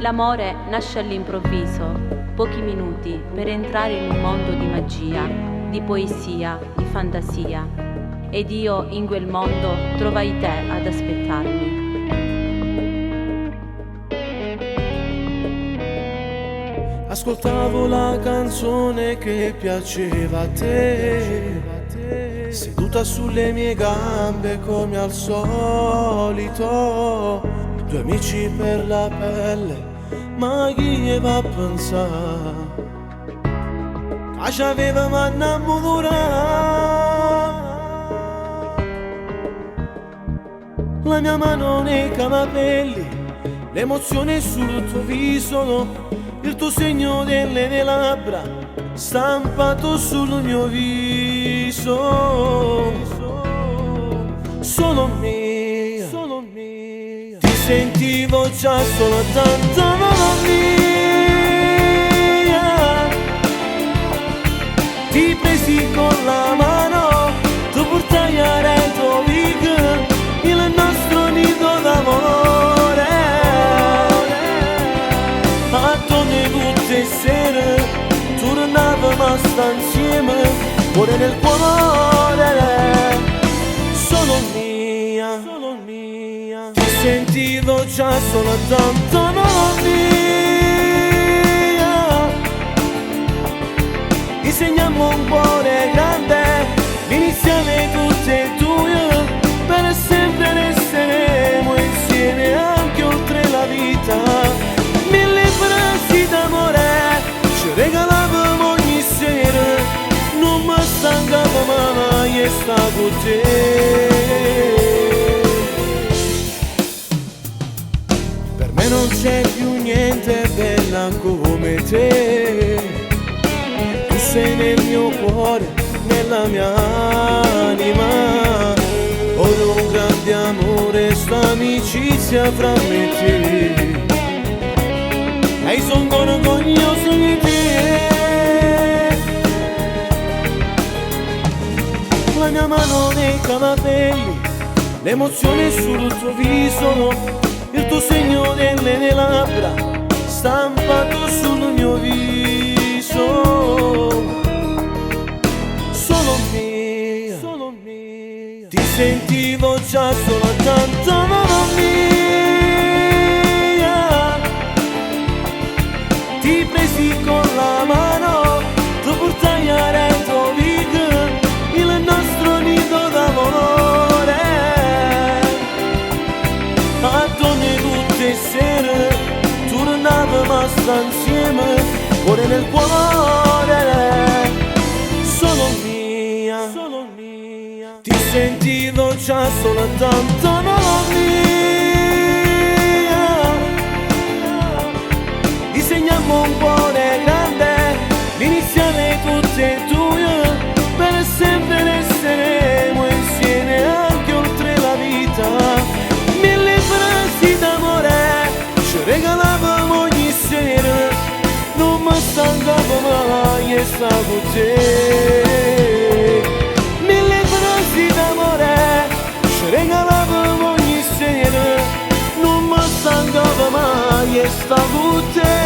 L'amore nasce all'improvviso, pochi minuti per entrare in un mondo di magia, di poesia, di fantasia. Ed io in quel mondo trovai te ad aspettarmi. Ascoltavo la canzone che piaceva a te, seduta sulle mie gambe come al solito. Due amici per la pelle, ma chi va a pensare che ci avevamo a innamorare? La mia mano nei capelli, l'emozione sul tuo viso, il tuo segno delle mie labbra stampato sul mio viso. Solo mia, solo mia, ti sentivo già solo tanto mia. Ti presi con la mano, tu portai a Reykjavik il nostro nido d'amore. A tutte sere tornavamo a stare insieme, cuore nel cuore. Solo mia, solo mia, ti sentivo già solo tanto mia. Disegniamo un cuore grande, l'iniziale tutte e due, per sempre resteremo insieme anche oltre la vita. D'amore ci regalavamo ogni sera, non mi stancavo mai e sta con te. Per me non c'è più niente bella come te, tu sei nel mio cuore, nella mia anima. Ora un grande amore, sta amicizia fra me e te. E sono orgoglioso di te. La mia mano nei capelli, l'emozione sul tuo viso, il tuo segno delle mie labbra stampato sul mio viso. Solo mia, solo mia, ti sentivo già solo tanto mia. Ti presi con la mano, tu portai a Reykjavik il nostro nido d'amore. A tutte sere tornavamo a stare insieme, cuore nel cuore. Solo mia, solo mia, ti sentivo già solo tanto mia. Disegniamo un cuore grande, l'iniziale tutte e due, per sempre resteremo insieme anche oltre la vita. Mille frasi d'amore ci regalavamo ogni sera, non mi stancavo mai e stavo con te. Mille frasi d'amore ci regalavamo ogni sera, non mi stancavo mai e stavo con te.